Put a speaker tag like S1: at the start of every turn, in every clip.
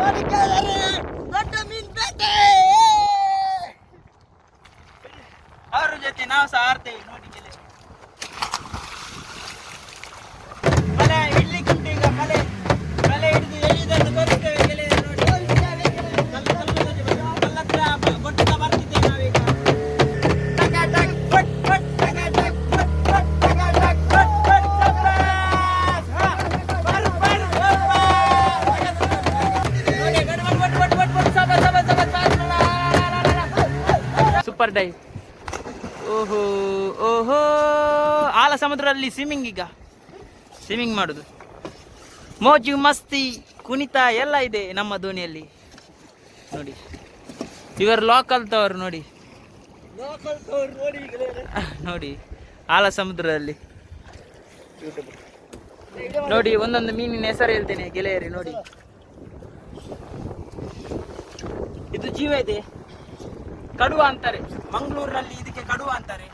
S1: ದೊಡ್ಡ ಮೀನ್ ಬೇಟೆ ಅವ್ರ ಜೊತೆ ನಾವು ಸಹ ಆಡ್ತೇವೆ ನೋಡಿ ಗೆಳೆಯರೆ. ಬಲೆ ಇಡ್ಲಿಕ್ಕುಂಟು ಈಗ ಬಲೆ ಹಿಡಿದು ಎಳೆಯುವುದನ್ನು ತೋರಿಸ್ತೇವೆ ಗೆಳೆಯರೆ ನೋಡಿ. ಕಲ್ಲತ್ರ ಬೊಟ್ಟದ ಬರ್ತಿದ್ದೇವೆ ನಾವೀಗ. Super dive. ಓಹೋ ಓಹೋ, ಆಳ ಸಮುದ್ರದಲ್ಲಿ ಸ್ವಿಮ್ಮಿಂಗ್. ಈಗ ಸ್ವಿಮ್ಮಿಂಗ್ ಮಾಡುದು, ಮೋಜು ಮಸ್ತಿ ಕುಣಿತ ಎಲ್ಲ ಇದೆ ನಮ್ಮ ದೋಣಿಯಲ್ಲಿ ನೋಡಿ. ಇವರು ಲೋಕಲ್ ತವರು ನೋಡಿ ನೋಡಿ ಆಳ ಸಮುದ್ರದಲ್ಲಿ ನೋಡಿ. ಒಂದೊಂದು ಮೀನಿನ ಹೆಸರು ಹೇಳ್ತೇನೆ ಗೆಳೆಯರಿ ನೋಡಿ. ಇದು ಜೀವ ಇದೆ, ಕಡುವ ಅಂತಾರೆ ಮಂಗಳೂರಿನಲ್ಲಿ, ಇದಕ್ಕೆ ಕಡುವ ಅಂತಾರೆ.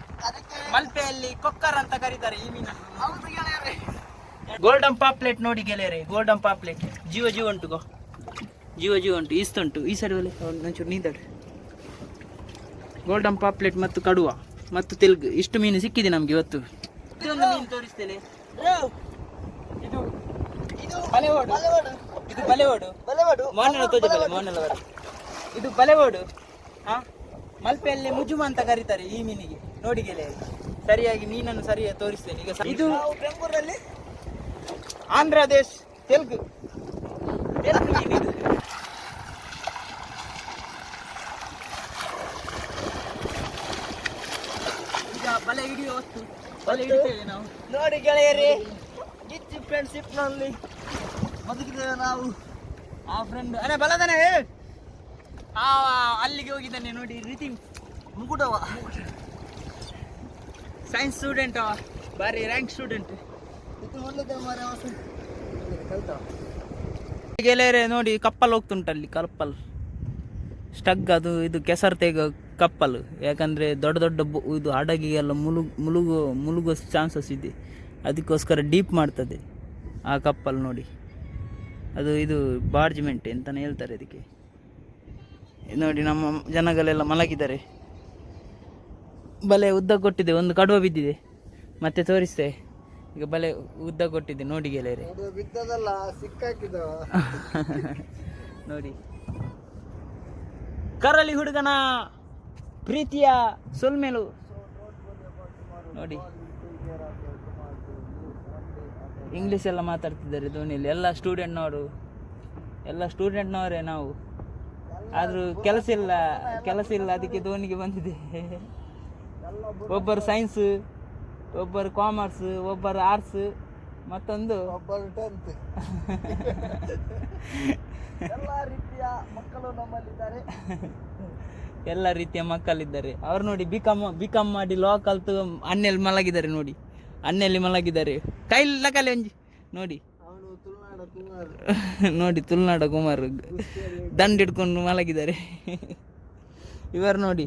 S1: ಮಲ್ಪೆಯಲ್ಲಿ ಕೊಕ್ಕರ್ ಅಂತ ಕರೀತಾರೆ ಈ ಮೀನನ್ನು. ಗೋಲ್ಡನ್ ಪಾಪ್ಲೆಟ್ ನೋಡಿ ಗೆಳೆಯರೆ, ಗೋಲ್ಡನ್ ಪಾಪ್ಲೆಟ್ ಜೀವ ಉಂಟು, ಜೀವ ಉಂಟು, ಇಸ್ತುಂಟು ಈ ಸೈಡ್ ಒಂಚೂರು ನೀಂದಾಡು. ಗೋಲ್ಡನ್ ಪಾಪ್ಲೆಟ್ ಮತ್ತು ಕಡುವ ಮತ್ತು ತೆಲುಗು ಇಷ್ಟು ಮೀನು ಸಿಕ್ಕಿದೆ ನಮ್ಗೆ ಇವತ್ತು. ಇದೊಂದು ಮೀನು ತೋರಿಸ್ತೇನೆ. ಇದು ಬಲೆವೋಡು, ಇದು ಬಲೆವೋಡು, ಮೋಹನಲ ತೋಜ ಬಲೆ, ಮೋಹನಲವರು. ಇದು ಬಲೆವೋಡು. ಮಲ್ಪೆಯಲ್ಲಿ ಮುಜುಮ ಅಂತ ಕರೀತಾರೆ ಈ ಮೀನಿಗೆ ನೋಡಿ ಗೆಳೆಯರೆ. ಸರಿಯಾಗಿ ಮೀನನ್ನು ಸರಿಯಾಗಿ ತೋರಿಸ್ತೇನೆ ಈಗ. ಇದು ಬೆಂಗಳೂರಲ್ಲಿ ಆಂಧ್ರ ದೇಶ ತೆಲುಗು ಮೀನು ಇದು. ಈಗ ಬಲೆ ಹಿಡಿಯುವ ವಸ್ತು, ಬಲೆ ಹಿಡಿತೇವೆ ನಾವು ನೋಡಿ ಗೆಳೆಯರೇ. ಗಿಚ್ಚಿ ಫ್ರೆಂಡ್ಶಿಪ್ ನಲ್ಲಿ ಬದುಕಿದ್ದೇವೆ ನಾವು. ಆ ಫ್ರೆಂಡ್ ಅರೆ ಬಲದಾನೆ ಅಲ್ಲಿಗೆ ಹೋಗಿದ್ದಾನೆ ನೋಡಿ. ರೀತಿಂಗ್ ಮುಗುಡವ ಸೈನ್ಸ್ ಸ್ಟೂಡೆಂಟ್, ಬಾರಿ ರ್ಯಾಂಕ್ ಸ್ಟೂಡೆಂಟ್. ಗೆಳೆಯರೆ ನೋಡಿ, ಕಪ್ಪಲ್ ಹೋಗ್ತುಂಟಲ್ಲಿ, ಕಪ್ಪಲ್ ಸ್ಟಗ್. ಅದು ಇದು ಕೆಸರು ತೆಗೋ ಕಪ್ಪಲ್. ಯಾಕಂದರೆ ದೊಡ್ಡ ದೊಡ್ಡ ಇದು ಹಡಗಿಗೆಲ್ಲ ಮುಳುಗೋ ಚಾನ್ಸಸ್ ಇದೆ, ಅದಕ್ಕೋಸ್ಕರ ಡೀಪ್ ಮಾಡ್ತದೆ ಆ ಕಪ್ಪಲ್ ನೋಡಿ. ಅದು ಇದು ಬಾರ್ಜ್ಮೆಂಟ್ ಅಂತಲೇ ಹೇಳ್ತಾರೆ ಅದಕ್ಕೆ ನೋಡಿ. ನಮ್ಮ ಜನಗಳೆಲ್ಲ ಮಲಗಿದ್ದಾರೆ. ಬಲೆ ಉದ್ದ ಕೊಟ್ಟಿದೆ, ಒಂದು ಕಡುವ ಬಿದ್ದಿದೆ, ಮತ್ತೆ ತೋರಿಸ್ತೇ ಈಗ. ಬಲೆ ಉದ್ದ ಕೊಟ್ಟಿದೆ ನೋಡಿ ಗೆಳೆಯರೆ, ನೋಡಿ. ಕರಳಿ ಹುಡುಗನ ಪ್ರೀತಿಯ ಸೊಲ್ಮೆಲು ನೋಡಿ. ಇಂಗ್ಲೀಷ್ ಎಲ್ಲ ಮಾತಾಡ್ತಿದ್ದಾರೆ ದೋಣಿಯಲ್ಲಿ. ಎಲ್ಲ ಸ್ಟೂಡೆಂಟ್ನವರೇ ನಾವು. ಆದರೂ ಕೆಲಸ ಇಲ್ಲ, ಅದಕ್ಕೆ ದೋಣಿಗೆ ಬಂದಿದೆ. ಒಬ್ಬರು ಸೈನ್ಸ್, ಒಬ್ಬರು ಕಾಮರ್ಸ್, ಒಬ್ಬರು ಆರ್ಟ್ಸ್, ಮತ್ತೊಂದು ಒಬ್ಬರು 10th. ಎಲ್ಲ ರೀತಿಯ ಮಕ್ಕಳು ನಮ್ಮಲ್ಲಿದ್ದಾರೆ, ಎಲ್ಲ ರೀತಿಯ ಮಕ್ಕಳಿದ್ದಾರೆ. ಅವ್ರು ನೋಡಿ ಬಿಕಾಮ್ ಮಾಡಿ ಲಾ ಕಲ್ತು ಅನ್ನೆಲ್ಲಿ ಮಲಗಿದ್ದಾರೆ ನೋಡಿ. ಅನ್ನೆಲ್ಲಿ ಮಲಗಿದ್ದಾರೆ, ಕೈಲ್ಲ ಕಲೆ ಒಂಜಿ ನೋಡಿ. ನೋಡಿ ತುಳುನಾಡ ಕುಮಾರ್ ದಂಡ ಹಿಡ್ಕೊಂಡು ಮಲಗಿದ್ದಾರೆ. ಇವರು ನೋಡಿ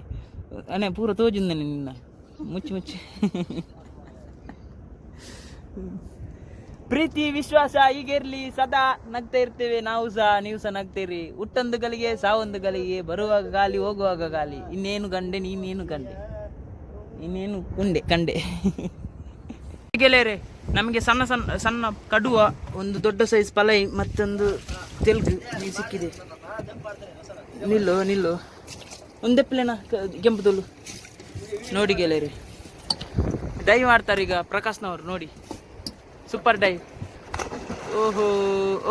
S1: ಅನೇ ಪೂರ ತೋಜಿಂದಾನೆ ನಿನ್ನ ಮುಚ್ಚಿ. ಪ್ರೀತಿ ವಿಶ್ವಾಸ ಹೀಗಿರ್ಲಿ, ಸದಾ ನಗ್ತಾ ಇರ್ತೇವೆ ನಾವು ಸಹ, ನೀವು ಸಹ ನಗ್ತೀರಿ. ಹುಟ್ಟೊಂದು ಗಳಿಗೆ ಸಾವೊಂದು ಗಳಿಗೆ, ಬರುವಾಗ ಗಾಲಿ ಹೋಗುವಾಗ ಗಾಲಿ. ಇನ್ನೇನು ಗಂಡೆ ನೀನೇನು ಗಂಡೆ, ಇನ್ನೇನು ಕಂಡೆ. ಗೆಳೆಯರೆ, ನಮಗೆ ಸಣ್ಣ ಕಡುವ, ಒಂದು ದೊಡ್ಡ ಸೈಜ್ ಪಲೈ, ಮತ್ತೊಂದು ತೆಲುಗು ಮೀನು ಸಿಕ್ಕಿದೆ. ನಿಲ್ಲು ಒಂದೆಪ್ಪಲೇನ ಕೆಂಪು ತೊಲು ನೋಡಿ ಗೆಳೆಯರೆ. ಡೈವ್ ಮಾಡ್ತಾರೆ ಈಗ ಪ್ರಕಾಶ್ನವರು ನೋಡಿ, ಸೂಪರ್ ಡೈವ್. ಓಹೋ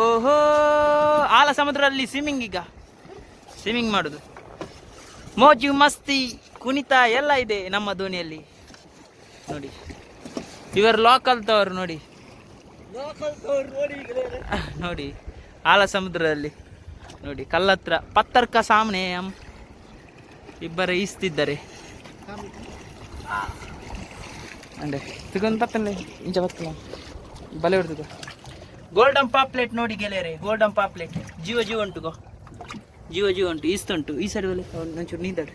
S1: ಓಹೋ, ಆಳ ಸಮುದ್ರದಲ್ಲಿ ಸ್ವಿಮ್ಮಿಂಗ್. ಈಗ ಸ್ವಿಮ್ಮಿಂಗ್ ಮಾಡುದು, ಮೋಜು ಮಸ್ತಿ ಕುಣಿತ ಎಲ್ಲ ಇದೆ ನಮ್ಮ ದೋಣಿಯಲ್ಲಿ ನೋಡಿ. ಇವರು ಲೋಕಲ್ ತವರು ನೋಡಿ ನೋಡಿ ಆಳ ಸಮುದ್ರದಲ್ಲಿ ನೋಡಿ. ಕಲ್ಲತ್ರ ಪತ್ತರ್ಕ ಸಾಮನೆ ಇಬ್ಬರು ಈಸ್ತಿದ್ದಾರೆ. ಅಂಡೆ ತಿಗೊಂದು ಪತ್ತಲ್ಲ ಇಂಚ ಬತ್ತಲ್ಲ ಬಲೆ ಹೊಡ್ತದ. ಗೋಲ್ಡನ್ ಪಾಪ್ಲೆಟ್ ನೋಡಿ ಗೆಳೆಯರೆ, ಗೋಲ್ಡನ್ ಪಾಪ್ಲೆಟ್ ಜೀವ ಉಂಟು, ಜೀವ ಉಂಟು, ಈಸ್ತುಂಟು ಈ ಸೈಡ್ ಬಲೆ ಒಂಚೂರು ನೀಂದಾಡು.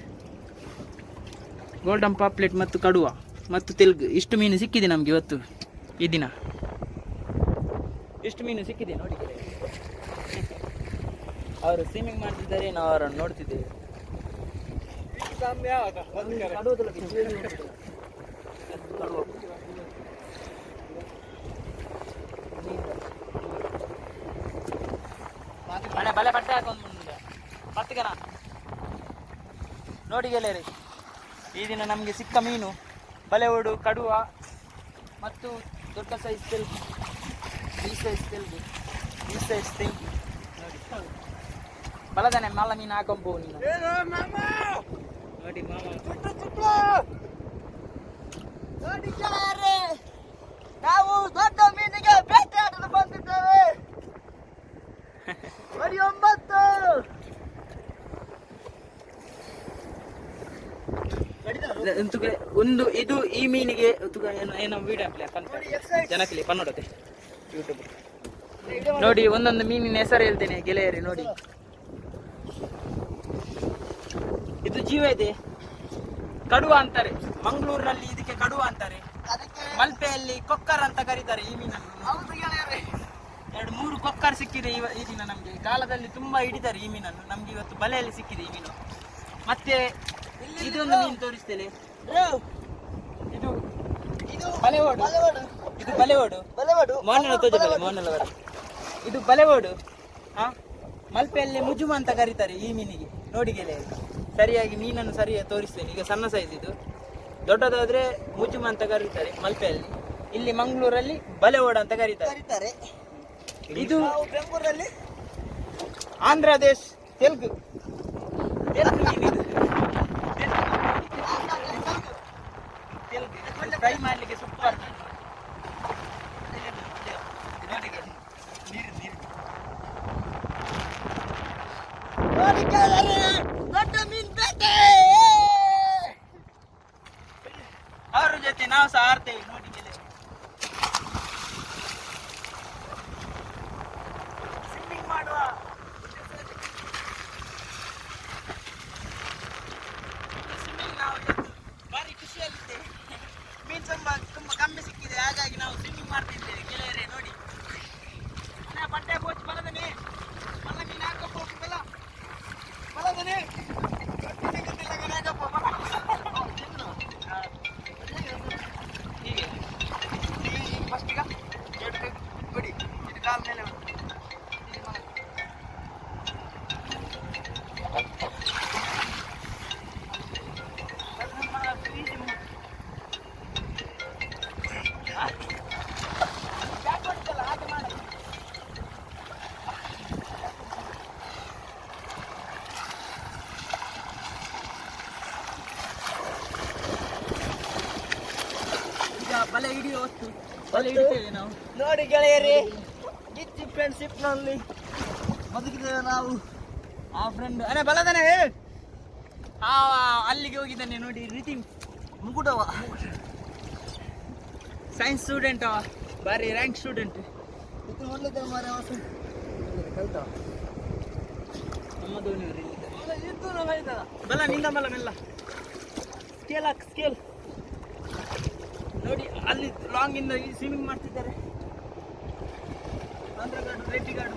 S1: ಗೋಲ್ಡನ್ ಪಾಪ್ಲೆಟ್ ಮತ್ತು ಕಡುವ ಮತ್ತು ತೆಲುಗು ಇಷ್ಟು ಮೀನು ಸಿಕ್ಕಿದೆ ನಮಗೆ ಇವತ್ತು ಈ ದಿನ. ಇಷ್ಟು ಮೀನು ಸಿಕ್ಕಿದೆ ನೋಡಿ. ಅವರು ಸ್ವಿಮ್ಮಿಂಗ್ ಮಾಡ್ತಿದ್ದಾರೆ, ನಾವು ಅವರನ್ನು ನೋಡ್ತಿದ್ದೇವೆ. ಮನೆ ಬಲೆ ಬಟ್ಟೆ ಹಾಕೊಂಡು ಪತ್ತಿಗನ ನೋಡಿ ಗೆಳೆಯರಿ, ಈ ದಿನ ನಮಗೆ ಸಿಕ್ಕ ಮೀನು ಬಲೆವೋಡು, ಕಡುವ ಮತ್ತು ದೊಡ್ಡ ಸೈಜ್ ತೆಲುಗು, ಈ ಸೈಜ್ ತೆಲುಗು, ಈ ಸೈಜ್ ತೆಂಗಿ ನೋಡಿ. ಬಲದಾನೆ ಮಲ್ಲ ಮೀನು ಹಾಕೊಂಬೋ ನೀನು ನೋಡಿ ಮಾಮ.
S2: ನಾವು ದೊಡ್ಡ ಮೀನಿಗೆ ಬೇಟೆಯಾಡಲು ಬಂದಿದ್ದೇವೆ.
S1: 9 ಒಂದು ಇದು ಈ ಮೀನಿಗೆ ಏನೋ ವಿಡಿಯೋ ಜನಕ್ಕೆ ಪನ್ನೋಡತೆ ಯೂಟ್ಯೂಬ್ ನೋಡಿ. ಒಂದೊಂದು ಮೀನಿನ ಹೆಸರು ಹೇಳ್ತೇನೆ ಗೆಳೆಯರಿ ನೋಡಿ. ಇದು ಜೀವ ಇದೆ, ಕಡುವ ಅಂತಾರೆ ಮಂಗಳೂರಿನಲ್ಲಿ, ಇದಕ್ಕೆ ಕಡುವ ಅಂತಾರೆ. ಮಲ್ಪೆಯಲ್ಲಿ ಕೊಕ್ಕರ್ ಅಂತ ಕರೀತಾರೆ ಈ ಮೀನನ್ನು. 2-3 ಕೊಕ್ಕರ್ ಸಿಕ್ಕಿದೆ ಈ ದಿನ ನಮ್ಗೆ. ಕಾಲದಲ್ಲಿ ತುಂಬಾ ಹಿಡಿತಾರೆ ಈ ಮೀನನ್ನು, ನಮ್ಗೆ ಇವತ್ತು ಬಲೆಯಲ್ಲಿ ಸಿಕ್ಕಿದೆ ಈ ಮೀನು. ಮತ್ತೆ ಇದೊಂದು ಮೀನು ತೋರಿಸ್ತೇನೆ. ಇದು ಬಲೆವೋಡು, ಇದು ಬಲೆವೋಡು, ಮೋಹನಲವರ ಇದು ಬಲೆವೋಡು. ಮಲ್ಪೆಯಲ್ಲಿ ಮುಜುಮ ಅಂತ ಕರೀತಾರೆ ಈ ಮೀನಿಗೆ ನೋಡಿ ಗೆಳೆಯ. ಸರಿಯಾಗಿ ಮೀನನ್ನು ಸರಿಯಾಗಿ ತೋರಿಸ್ತೇನೆ. ಈಗ ಸಣ್ಣ ಸೈಜ್ ಇದು, ದೊಡ್ಡದಾದ್ರೆ ಮುಜುಮ ಅಂತ ಕರೀತಾರೆ ಮಲ್ಪೆಯಲ್ಲಿ. ಇಲ್ಲಿ ಮಂಗಳೂರಲ್ಲಿ ಬಲೆವೋಡು ಅಂತ ಕರೀತಾರೆ. ಇದು ಬೆಂಗಳೂರಲ್ಲಿ ಆಂಧ್ರ ದೇಶ್ ತೆಲುಗು ಮೀನಿದು. ಫ್ರೈ ಮಾಡ್ಲಿಕ್ಕೆ ಸೂಪರ್. ಅವ್ರ ಜೊತೆ ನಾವು ಸಹ ಆಡ್ತೇವೆ ನೋಡಿ. ಸ್ವಿಮ್ಮಿಂಗ್ ಮಾಡುವ ನಾವು ಭಾರಿ ಖುಷಿಯಲ್ಲಿದ್ದೇವೆ. ಮೀನು ತುಂಬಾ ಕಮ್ಮಿ ಸಿಕ್ಕಿದೆ, ಹಾಗಾಗಿ ನಾವು ಸ್ವಿಮ್ಮಿಂಗ್ ಮಾಡ್ತಿದ್ದೇವೆ ಗೆಳೆಯರೇ ನೋಡಿ. ಬಟ್ಟೆ ಬೋಚ್ ಬಲದನೆ ಮಲ್ಲ ಮೀನು ಹಾಕಪ್ಪ ಬಲ ಬಲದನೆ ಹೀಗೆ ಫಸ್ಟ್ ಈಗ ಬಿಡಿ, ಇದು ಕಾಲ ಮೇಲೆ ಬಲೆ ಹಿಡಿಯೋ ಹೊತ್ತು ಬಲೆ ಹಿಡಿತೇವೆ ನಾವು ನೋಡಿ ಗೆಳೆಯರೇ. ಗಿಚ್ಚಿ ಫ್ರೆಂಡ್ಶಿಪ್ ನಲ್ಲಿ ಬದುಕಿದ್ದೇವೆ ನಾವು. ಆ ಫ್ರೆಂಡ್ ಅರೆ ಬಲದಾನೆ ಅಲ್ಲಿಗೆ ಹೋಗಿದ್ದಾನೆ ನೋಡಿ. ನಿತಿನ್ ಮುಗುಡವ ಸೈನ್ಸ್ ಸ್ಟೂಡೆಂಟ್, ಅವ ಬಾರಿ ರ್ಯಾಂಕ್ ಸ್ಟೂಡೆಂಟ್. ಒಳ್ಳೆದ ಮಾರೆ ಕಲ್ತ ನಮ್ಮ ಧೋನಿಯವರು ಇಲ್ಲಿದ್ದಾರೆ. ಬಲ ನಿಂದ ಬಲ ಮೆಲ್ಲ ಸ್ಕೇಲ್ ಹಾಕ್ ಸ್ಕೇಲ್ ನೋಡಿ. ಅಲ್ಲಿ ಲಾಂಗ್ ಇಂದ ಸ್ವಿಮ್ಮಿಂಗ್ ಮಾಡ್ತಿದ್ದಾರೆ. ಆಂಧ್ರಗಾಡು ರೆಡ್ಡಿಗಾಡು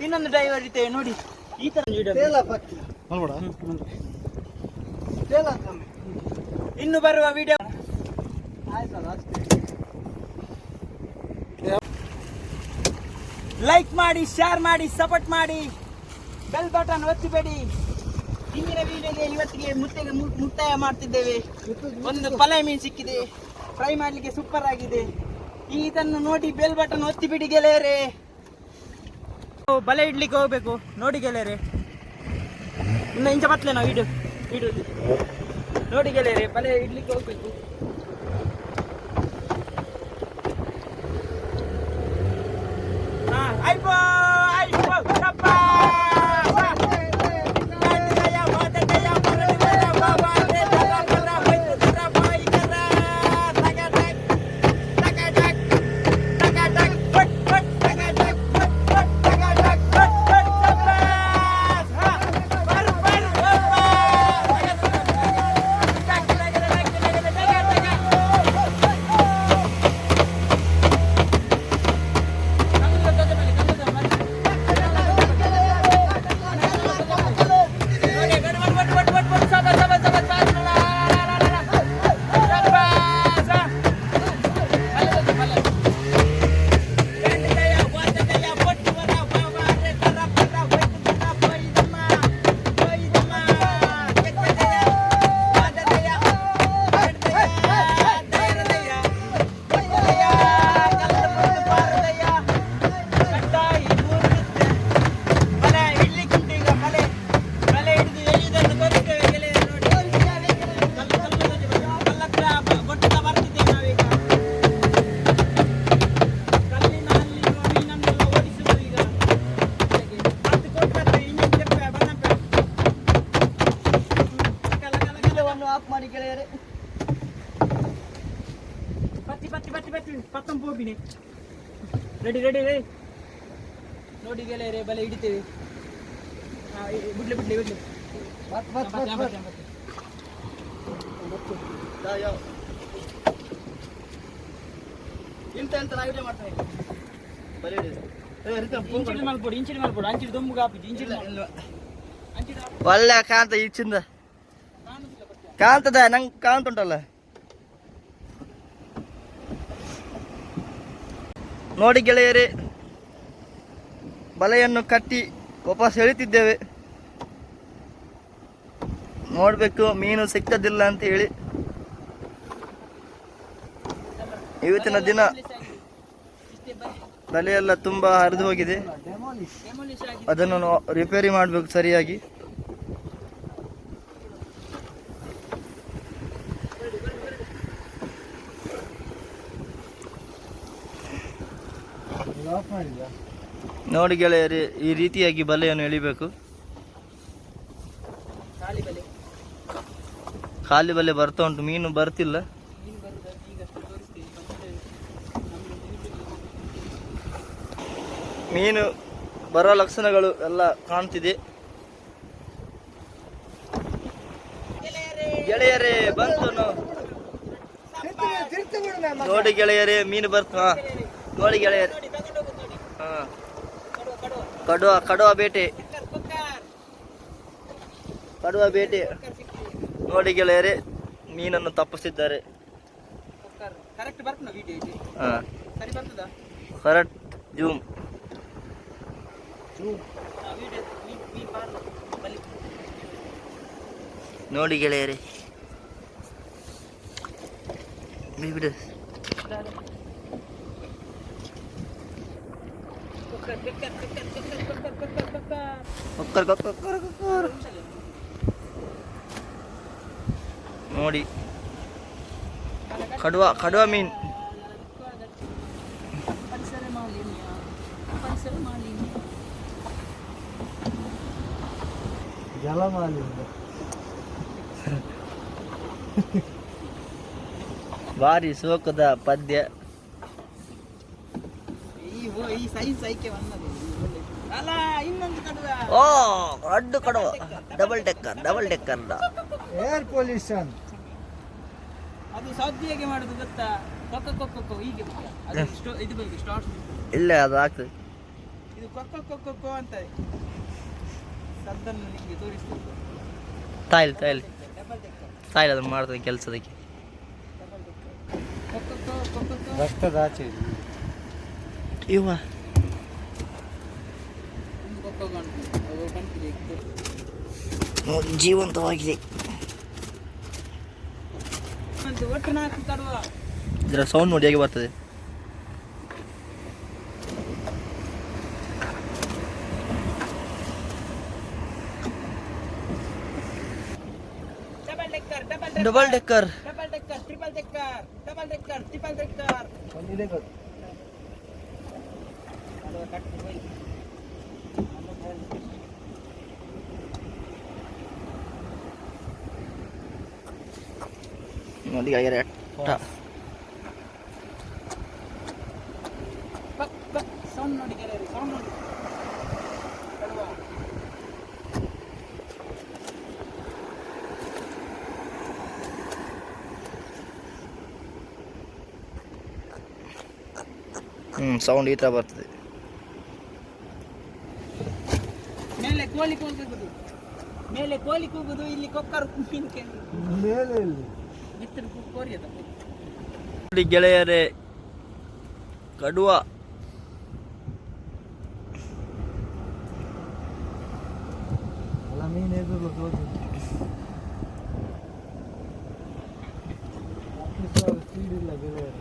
S1: ಇನ್ನೊಂದು ಡೈವರ್ ಇರ್ತೇವೆ ನೋಡಿ. ಈ ತರ ಇನ್ನು ಬರುವ ವಿಡಿಯೋ ಲೈಕ್ ಮಾಡಿ, ಶೇರ್ ಮಾಡಿ, ಸಪೋರ್ಟ್ ಮಾಡಿ, ಬೆಲ್ ಬಟನ್ ಒತ್ತಿಬೇಡಿ. ಇಂದಿನ ವಿಡಿಯೋಗೆ ಇವತ್ತಿಗೆ ಮುಕ್ತಾಯ ಮಾಡ್ತಿದ್ದೇವೆ. ಒಂದು ಪಲೆ ಮೀನು ಸಿಕ್ಕಿದೆ, ಫ್ರೈ ಮಾಡ್ಲಿಕ್ಕೆ ಸೂಪರ್ ಆಗಿದೆ. ಇದನ್ನು ನೋಡಿ ಬೆಲ್ ಬಟನ್ ಒತ್ತಿಬಿಡಿ ಗೆಳೆಯರೇ. ಬಲೆ ಇಡ್ಲಿಕ್ಕೆ ಹೋಗ್ಬೇಕು ನೋಡಿ ಗೆಳೆಯರೇ. ಇನ್ನು ಇಂಚ ಬತ್ತಲೆ ನಾವು ಇಡುದು ನೋಡಿ ಗೆಳೆಯರೇ. ಬಲೆ ಇಡ್ಲಿಕ್ಕೆ ಹೋಗ್ಬೇಕು. ಆಯ್ಪೋ ಬತ್ತಿ ಪತ್ತಂ ಪೋಪಿನಿ ರೆಡಿ ನೋಡಿ ಗೆಳೆಯರೆ ಬಲೆ ಹಿಡಿತೇವೆ. ಬಿಡ್ಲಿ
S2: ಇಂತ ನಾ ವಿಡಿಯೋ ಮಾಡ್ತೇನೆ.
S1: ಇಂಚಿಡಿ ಮಲ್ಪೊಡು ಅಂಚಿಡಿ ದೊಂಬು ಕಾಪಿದ್ದು ಇಂಚಿಡಿ
S2: ಒಳ್ಳೆ ಕಾಂತ ಈಚಿಂದ ಕಾಣ್ತದ, ನಂಗೆ ಕಾಣ್ತುಂಟಲ್ಲ. ನೋಡಿ ಗೆಳೆಯರೇ, ಬಲೆಯನ್ನು ಕಟ್ಟಿ ವಾಪಸ್ ಎಳಿತಿದ್ದೇವೆ. ನೋಡ್ಬೇಕು ಮೀನು ಸಿಕ್ಕದಿಲ್ಲ ಅಂತ ಹೇಳಿ. ಇವತ್ತಿನ ದಿನ ಬಲೆಯೆಲ್ಲ ತುಂಬಾ ಹರಿದು ಹೋಗಿದೆ. ಅದನ್ನು ರಿಪೇರಿ ಮಾಡಬೇಕು ಸರಿಯಾಗಿ. ನೋಡಿ ಗೆಳೆಯರೇ, ಈ ರೀತಿಯಾಗಿ ಬಲೆಯನ್ನು ಎಳಿಬೇಕು. ಖಾಲಿ ಬಲೆ ಬರ್ತಾ ಉಂಟು, ಮೀನು ಬರ್ತಿಲ್ಲ. ಮೀನು ಬರೋ ಲಕ್ಷಣಗಳು ಎಲ್ಲ ಕಾಣ್ತಿದೆ. ಗೆಳೆಯರೇ ಬಂತು ನೋಡಿ ಗೆಳೆಯರೇ, ಮೀನು ಬರ್ತ. ನೋಡಿ ಗೆಳೆಯರೇ, ಕಡುವ ಬೇಟೆ ನೋಡಿ ಗೆಳೆಯರೇ, ಮೀನನ್ನು ತಪ್ಪಿಸಿದ್ದಾರೆ. Correct zoom. ನೋಡಿ ಗೆಳೆಯರೇ, ಬಿಡು. ನೋಡಿ ಕಡುವ ಮೀನ್. ಭಾರಿ ಸೋಕದ ಪದ್ಯ. ಓ ಅಡ್ಡು ಕಡುವ, ಡಬಲ್ ಡೆಕ್ಕರ್
S3: ಏರ್ ಪೊಲ್ಯೂಷನ್.
S1: ಅದು ಸೌದಿ ಹೇಗೆ ಮಾಡುದು ಗೊತ್ತಾ? ಕೊಕ್ಕೊ ಹೀಗೆ ಇದು ಬೇಕು ಸ್ಟಾರ್ಟ್.
S2: ಇಲ್ಲ, ಅದು ಆಗ್ತದೆ.
S1: ಇದು ಕೊಕ್ಕೊ ಅಂತ ಸದ್ದನ್ನು ನಿಮಗೆ ತೋರಿಸ್ತೀನಿ.
S2: ತಾಯಿಲ್ ಅದನ್ನು ಮಾಡ್ತದೆ ಕೆಲಸದಕ್ಕೆ.
S3: ರಕ್ತದ ಆಚೆ
S2: ಇವ ನೋಡಿ ಜೀವಂತವಾಗಿದೆ. ಇದರ ಸೌಂಡ್ ನೋಡಿ ಹೇಗೆ ಬರ್ತದೆ. ಡಬಲ್ ಡೆಕ್ಕರ್ ನೋಡಿ ಗೆಳೆಯರೇ,
S1: ಸೌಂಡ್ ನೋಡಿ ಗೆಳೆಯರೇ, ಸೌಂಡ್ ನೋಡಿ.
S2: ಸೌಂಡ್ ಈ ತರ ಬರ್ತದೆ.
S1: ಮೇಲೆ ಕೋಳಿ ಕೂಗುದು, ಇಲ್ಲಿ ಕೊಕ್ಕರು
S3: ಮೇಲೆ
S2: ನೋಡಿ ಗೆಳೆಯರೇ, ಕಡುವ.
S3: ಮೀನು ಸ್ಪೀಡ್ ಇಲ್ಲ ಗೆಳೆಯರು.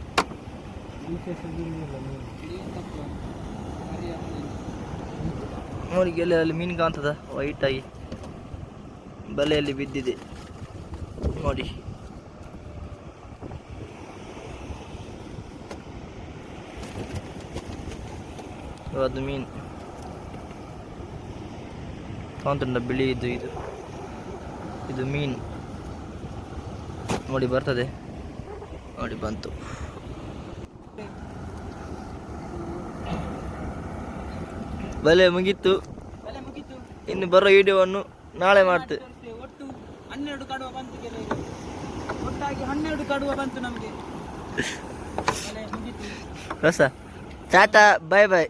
S2: ನೋಡಿ ಗೆಳೆಯರಲ್ಲಿ ಮೀನು ಕಾಣ್ತದ ವೈಟ್ ಆಗಿ ಬಲೆಯಲ್ಲಿ ಬಿದ್ದಿದೆ ನೋಡಿ. ಅದು ಮೀನು ಕಾಣ್ತುಂಟ, ಬಿಳಿ ಇದು ಮೀನು ನೋಡಿ ಬರ್ತದೆ. ನೋಡಿ ಬಂತು. ಬಲೆ ಮುಗೀತು.
S1: ಬಲೆ ಮುಗೀತು.
S2: ಇನ್ನು ಬರೋ ವಿಡಿಯೋವನ್ನು ನಾಳೆ ಮಾಡ್ತೇವೆ.
S1: ಒಟ್ಟು 12 ಕಡುವ ಬಂತು ಕೆಲವರು. ಒಟ್ಟಾಗಿ 12 ಕಡುವ ಬಂತು ನಮಗೆ. ಬಲೆ ಮುಗೀತು.
S2: ಹೊಸ ಟಾಟಾ, ಬಾಯ್ ಬಾಯ್.